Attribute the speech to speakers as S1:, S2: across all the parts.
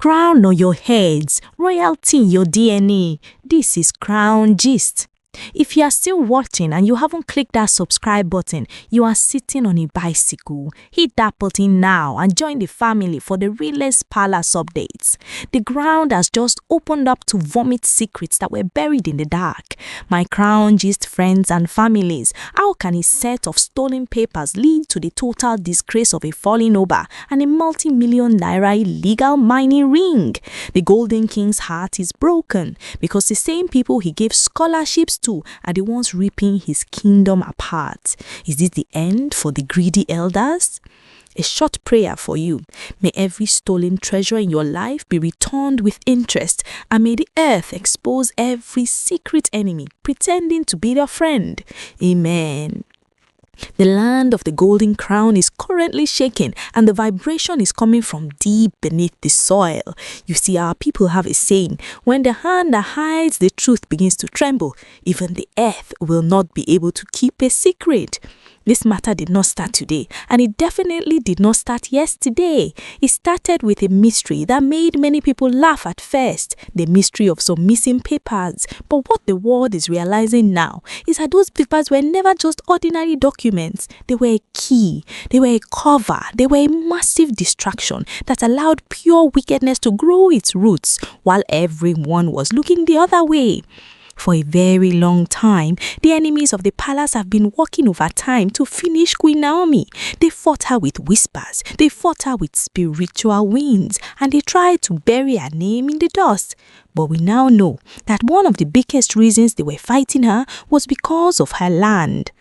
S1: Crown on your heads, royalty in your DNA. This is Crown Gist. If you are still watching and you haven't clicked that subscribe button, you are sitting on a bicycle. Hit that button now and join the family for the realest palace updates. The ground has just opened up to vomit secrets that were buried in the dark. My Crown Gist friends and families, how can a set of stolen papers lead to the total disgrace of a fallen Oba and a multi-million naira illegal mining ring? The Golden King's heart is broken because the same people he gave scholarships to are the ones ripping his kingdom apart. Is this the end for the greedy elders? A short prayer for you. May every stolen treasure in your life be returned with interest, and may the earth expose every secret enemy pretending to be your friend. Amen. The land of the golden crown is currently shaking, and the vibration is coming from deep beneath the soil. You see, our people have a saying, when the hand that hides the truth begins to tremble, even the earth will not be able to keep a secret. This matter did not start today, and it definitely did not start yesterday. It started with a mystery that made many people laugh at first, the mystery of some missing papers. But what the world is realizing now is that those papers were never just ordinary documents. They were a key, they were a cover, they were a massive distraction that allowed pure wickedness to grow its roots while everyone was looking the other way. For a very long time, the enemies of the palace have been working overtime to finish Queen Naomi. They fought her with whispers, they fought her with spiritual winds, and they tried to bury her name in the dust. But we now know that one of the biggest reasons they were fighting her was because of her land.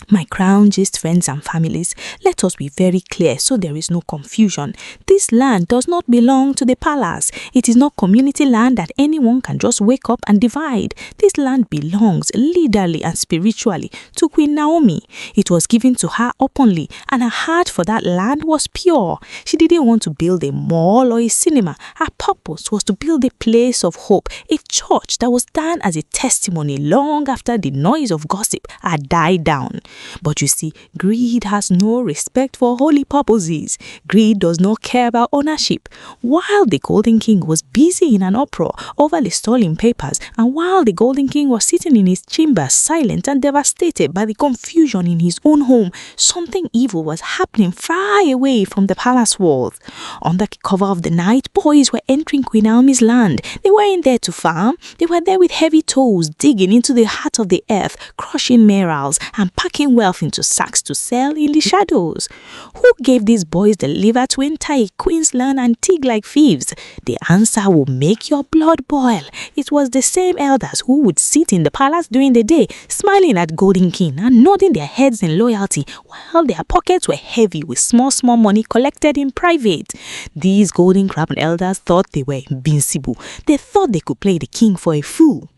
S1: My Crown Gist friends and families, let us be very clear so there is no confusion. This land does not belong to the palace. It is not community land that anyone can just wake up and divide. This land belongs literally and spiritually to Queen Naomi. It was given to her openly, and her heart for that land was pure. She didn't want to build a mall or a cinema. Her purpose was to build a place of hope, a church that was stand as a testimony long after the noise of gossip had died down. But you see, greed has no respect for holy purposes. Greed does not care about ownership. While the Golden King was busy in an uproar over the stolen papers, and while the Golden King was sitting in his chamber silent and devastated by the confusion in his own home, something evil was happening far away from the palace walls. Under the cover of the night, boys were entering Queen Naomi's land. They weren't there to farm. They were there with heavy toes, digging into the heart of the earth, crushing minerals, and packing wealth into sacks to sell in the shadows. Who gave these boys the liver to enter a queen's land and dig like thieves? The answer will make your blood boil. It was the same elders who would sit in the palace during the day, smiling at Golden King and nodding their heads in loyalty, while their pockets were heavy with small money collected in private. These Golden Crown elders thought they were invincible. They thought they could play the king for a fool.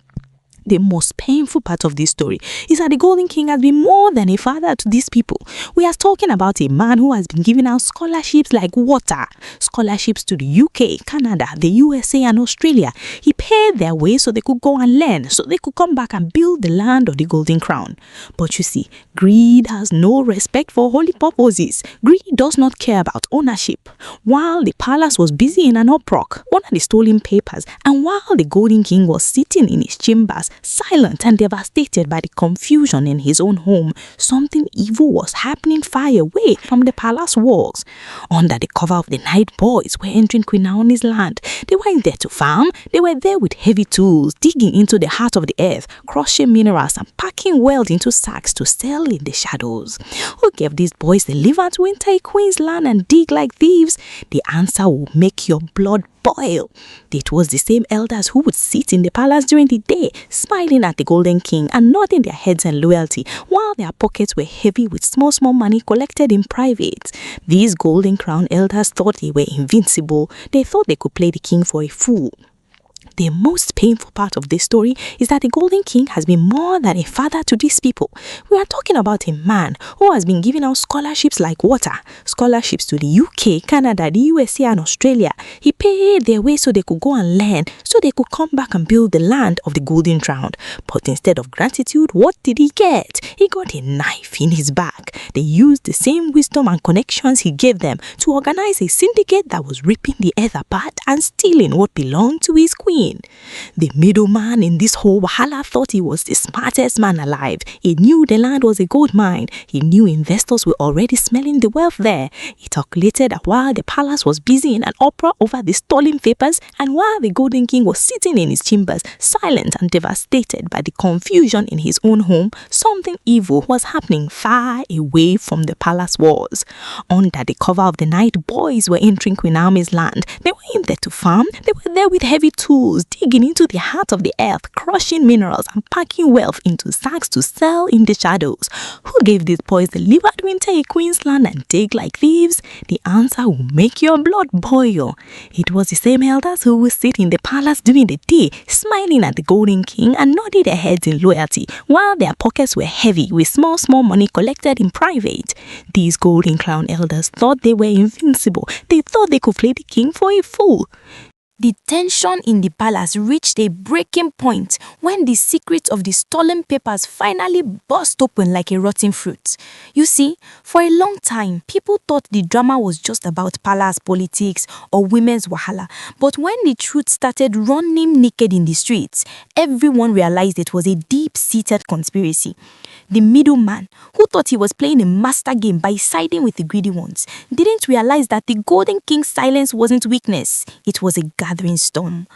S1: The most painful part of this story is that the Golden King has been more than a father to these people. We are talking about a man who has been giving out scholarships like water, scholarships to the UK, Canada, the USA and Australia. He paid their way so they could go and learn, so they could come back and build the land of the Golden Crown. But you see, greed has no respect for holy purposes. Greed does not care about ownership. While the palace was busy in an uproar under the stolen papers, and while the Golden King was sitting in his chambers, silent and devastated by the confusion in his own home, something evil was happening far away from the palace walls. Under the cover of the night, boys were entering Queen Naomi's land. They weren't there to farm. They were there with heavy tools, digging into the heart of the earth, crushing minerals and packing wealth into sacks to sell in the shadows. Who gave these boys the liver to enter a queen's land and dig like thieves? The answer will make your blood boil. It was the same elders who would sit in the palace during the day, smiling at the Golden King and nodding their heads in loyalty, while their pockets were heavy with small money collected in private. These Golden Crown elders thought they were invincible. They thought they could play the king for a fool. The most painful part of this story is that the Golden King has been more than a father to these people. We are talking about a man who has been giving out scholarships like water, scholarships to the UK, Canada, the USA and Australia. He paid their way so they could go and learn, so they could come back and build the land of the Golden Crown. But instead of gratitude, what did he get? He got a knife in his back. They used the same wisdom and connections he gave them to organize a syndicate that was ripping the earth apart and stealing what belonged to his queen. The middleman in this whole wahala thought he was the smartest man alive. He knew the land was a gold mine. He knew investors were already smelling the wealth there. He calculated that while the palace was busy in an uproar over the stolen papers, and while the Golden King was sitting in his chambers, silent and devastated by the confusion in his own home, something evil was happening far away from the palace walls. Under the cover of the night, boys were entering Queen Naomi'S land. They weren't there to farm. They were there with heavy tools, digging into the heart of the earth, crushing minerals and packing wealth into sacks to sell in the shadows. Who gave these boys the liver to enter a queen's land and dig like thieves? The answer will make your blood boil. It was the same elders who would sit in the palace during the day, smiling at the Golden King and nodding their heads in loyalty, while their pockets were heavy with small money collected in private. These Golden Crown elders thought they were invincible. They thought they could play the king for a fool. The tension in the palace reached a breaking point when the secret of the stolen papers finally burst open like a rotten fruit. You see, for a long time, people thought the drama was just about palace politics or women's wahala. But when the truth started running naked in the streets, everyone realized it was a deep-seated conspiracy. The middleman, who thought he was playing a master game by siding with the greedy ones, didn't realize that the Golden King's silence wasn't weakness, it was a gathering storm.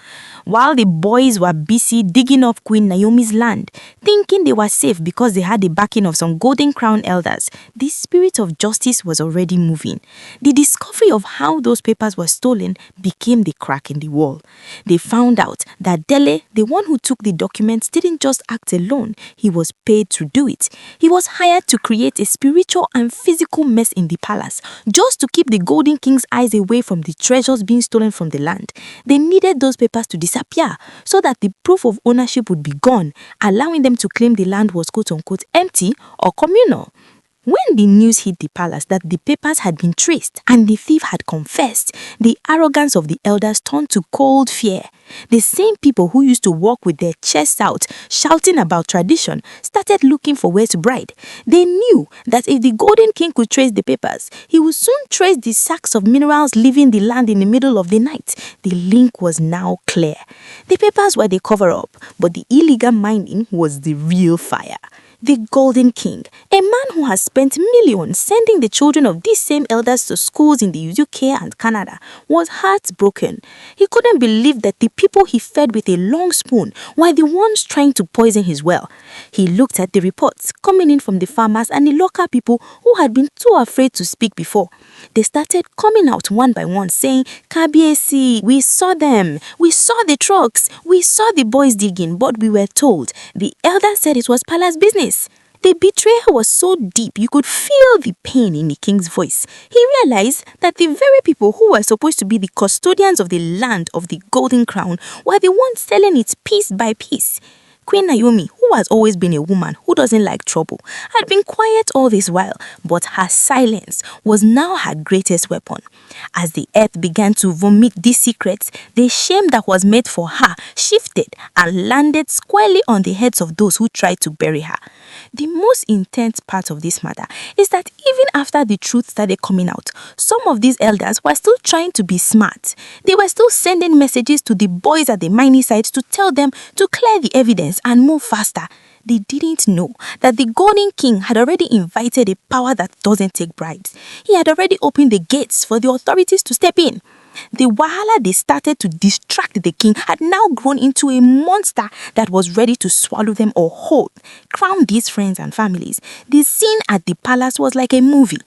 S1: While the boys were busy digging up Queen Naomi'S land, thinking they were safe because they had the backing of some Golden Crown elders, the spirit of justice was already moving. The discovery of how those papers were stolen became the crack in the wall. They found out that Dele, the one who took the documents, didn't just act alone, he was paid to do it. He was hired to create a spiritual and physical mess in the palace, just to keep the Golden King's eyes away from the treasures being stolen from the land. They needed those papers to disappear so that the proof of ownership would be gone, allowing them to claim the land was quote-unquote empty or communal. When the news hit the palace that the papers had been traced and the thief had confessed, the arrogance of the elders turned to cold fear. The same people who used to walk with their chests out, shouting about tradition, started looking for where to bribe. They knew that if the Golden King could trace the papers, he would soon trace the sacks of minerals leaving the land in the middle of the night. The link was now clear. The papers were the cover-up, but the illegal mining was the real fire. The Golden King, a man who has spent millions sending the children of these same elders to schools in the UK and Canada, was heartbroken. He couldn't believe that the people he fed with a long spoon were the ones trying to poison his well. He looked at the reports coming in from the farmers and the local people who had been too afraid to speak before. They started coming out one by one saying, "Kabiesi, we saw them. We saw the trucks. We saw the boys digging, but we were told." The elder said it was palace business. The betrayal was so deep you could feel the pain in the king's voice. He realized that the very people who were supposed to be the custodians of the land of the Golden Crown were the ones selling it piece by piece. Queen Naomi, who has always been a woman who doesn't like trouble, had been quiet all this while, but her silence was now her greatest weapon. As the earth began to vomit these secrets, the shame that was made for her shifted and landed squarely on the heads of those who tried to bury her. The most intense part of this matter is that even after the truth started coming out, some of these elders were still trying to be smart. They were still sending messages to the boys at the mining sites to tell them to clear the evidence and move faster. They didn't know that the Golden King had already invited a power that doesn't take bribes. He had already opened the gates for the authorities to step in. The wahala they started to distract the king had now grown into a monster that was ready to swallow them all whole. Crown these friends and families. The scene at the palace was like a movie.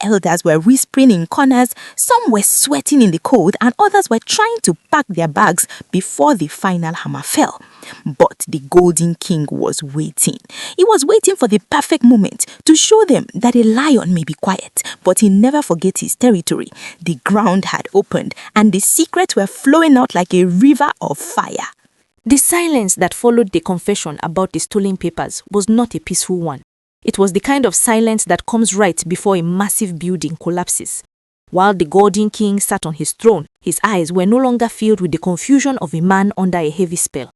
S1: Elders were whispering in corners, some were sweating in the cold, and others were trying to pack their bags before the final hammer fell. But the Golden King was waiting. He was waiting for the perfect moment to show them that a lion may be quiet, but he never forgets his territory. The ground had opened, and the secrets were flowing out like a river of fire.
S2: The silence that followed the confession about the stolen papers was not a peaceful one. It was the kind of silence that comes right before a massive building collapses. While the Golden King sat on his throne, his eyes were no longer filled with the confusion of a man under a heavy spell.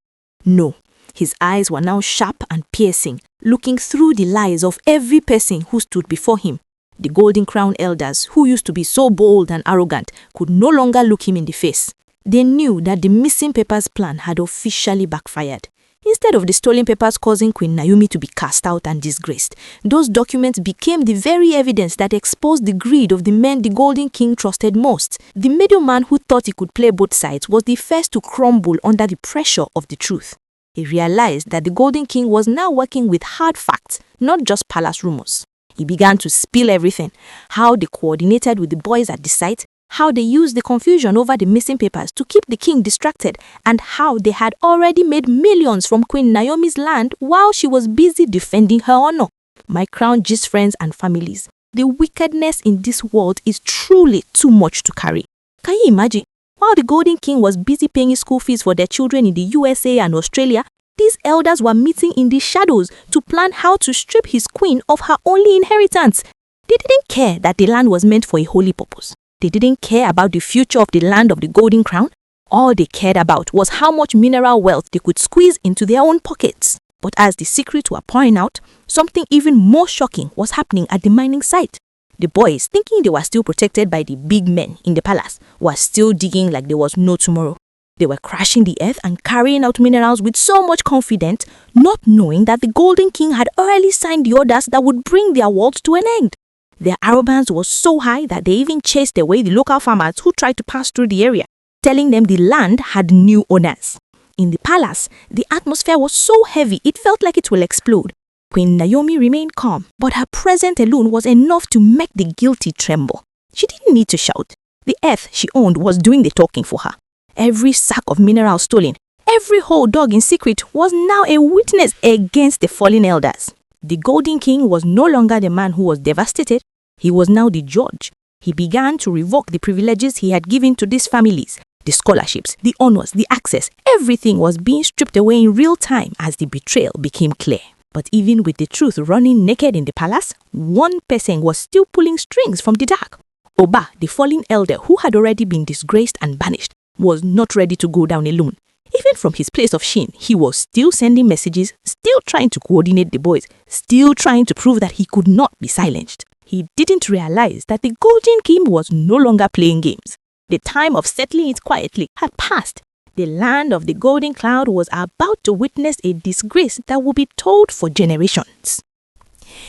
S2: No, his eyes were now sharp and piercing, looking through the lies of every person who stood before him. The Golden Crown elders, who used to be so bold and arrogant, could no longer look him in the face. They knew that the missing papers plan had officially backfired. Instead of the stolen papers causing Queen Naomi to be cast out and disgraced, those documents became the very evidence that exposed the greed of the men the Golden King trusted most. The middleman who thought he could play both sides was the first to crumble under the pressure of the truth. He realized that the Golden King was now working with hard facts, not just palace rumors. He began to spill everything: how they coordinated with the boys at the site, how they used the confusion over the missing papers to keep the king distracted, and how they had already made millions from Queen Naomi's land while she was busy defending her honor. My crown gist friends and families, the wickedness in this world is truly too much to carry. Can you imagine? While the Golden King was busy paying school fees for their children in the USA and Australia, these elders were meeting in the shadows to plan how to strip his queen of her only inheritance. They didn't care that the land was meant for a holy purpose. They didn't care about the future of the land of the Golden Crown. All they cared about was how much mineral wealth they could squeeze into their own pockets. But as the secrets were pouring out, something even more shocking was happening at the mining site. The boys, thinking they were still protected by the big men in the palace, were still digging like there was no tomorrow. They were crashing the earth and carrying out minerals with so much confidence, not knowing that the Golden King had already signed the orders that would bring their world to an end. Their arrogance was so high that they even chased away the local farmers who tried to pass through the area, telling them the land had new owners. In the palace, the atmosphere was so heavy it felt like it will explode. Queen Naomi remained calm, but her presence alone was enough to make the guilty tremble. She didn't need to shout. The earth she owned was doing the talking for her. Every sack of minerals stolen, every hole dug in secret was now a witness against the fallen elders. The Golden King was no longer the man who was devastated. He was now the judge. He began to revoke the privileges he had given to these families. The scholarships, the honors, the access, everything was being stripped away in real time as the betrayal became clear. But even with the truth running naked in the palace, one person was still pulling strings from the dark. Oba, the fallen elder who had already been disgraced and banished, was not ready to go down alone. Even from his place of shame, he was still sending messages, still trying to coordinate the boys, still trying to prove that he could not be silenced. He didn't realize that the Golden King was no longer playing games. The time of settling it quietly had passed. The land of the Golden Cloud was about to witness a disgrace that would be told for generations.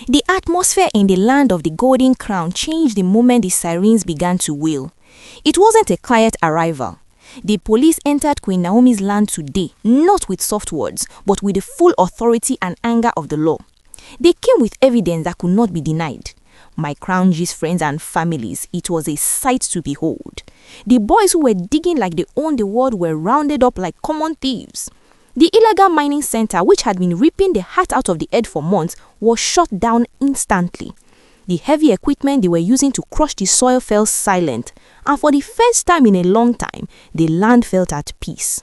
S2: The atmosphere in the land of the Golden Crown changed the moment the sirens began to wail. It wasn't a quiet arrival. The police entered Queen Naomi's land today, not with soft words, but with the full authority and anger of the law. They came with evidence that could not be denied. My crown gist friends and families, it was a sight to behold. The boys who were digging like they owned the world were rounded up like common thieves. The illegal mining center, which had been ripping the heart out of the earth for months, was shut down instantly. The heavy equipment they were using to crush the soil fell silent, and for the first time in a long time, the land felt at peace.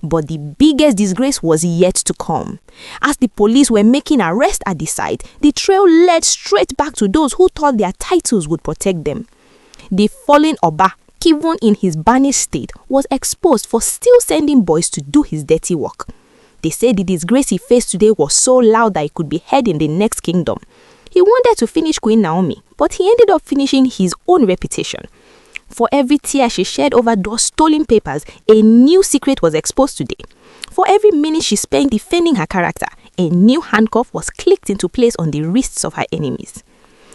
S2: But the biggest disgrace was yet to come. As the police were making arrests at the site, the trail led straight back to those who thought their titles would protect them. The fallen Oba, even in his banished state, was exposed for still sending boys to do his dirty work. They said the disgrace he faced today was so loud that it could be heard in the next kingdom. He wanted to finish Queen Naomi, but he ended up finishing his own reputation. For every tear she shed over those stolen papers, a new secret was exposed today. For every minute she spent defending her character, a new handcuff was clicked into place on the wrists of her enemies.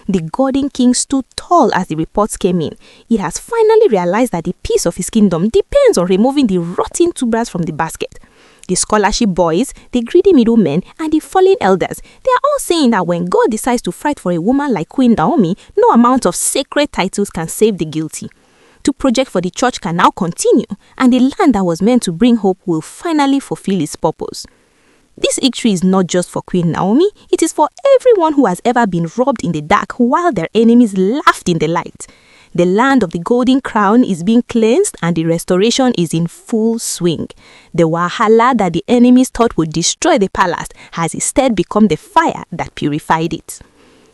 S2: The Golden King stood tall as the reports came in. He has finally realized that the peace of his kingdom depends on removing the rotten tubers from the basket. The scholarship boys, the greedy middlemen, and the fallen elders, they are all saying that when God decides to fight for a woman like Queen Naomi, no amount of sacred titles can save the guilty. The project for the church can now continue, and the land that was meant to bring hope will finally fulfill its purpose. This victory is not just for Queen Naomi, it is for everyone who has ever been robbed in the dark while their enemies laughed in the light. The land of the Golden Crown is being cleansed and the restoration is in full swing. The Wahala that the enemies thought would destroy the palace has instead become the fire that purified it.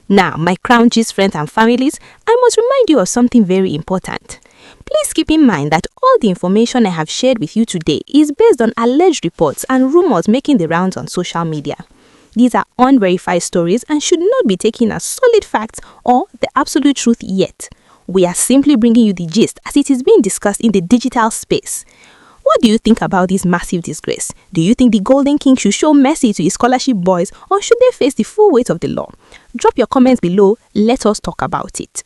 S2: Now, my crown gist friends and families, I must remind you of something very important. Please keep in mind that all the information I have shared with you today is based on alleged reports and rumors making the rounds on social media. These are unverified stories and should not be taken as solid facts or the absolute truth yet. We are simply bringing you the gist as it is being discussed in the digital space. What do you think about this massive disgrace? Do you think the Golden King should show mercy to his scholarship boys, or should they face the full weight of the law? Drop your comments below. Let us talk about it.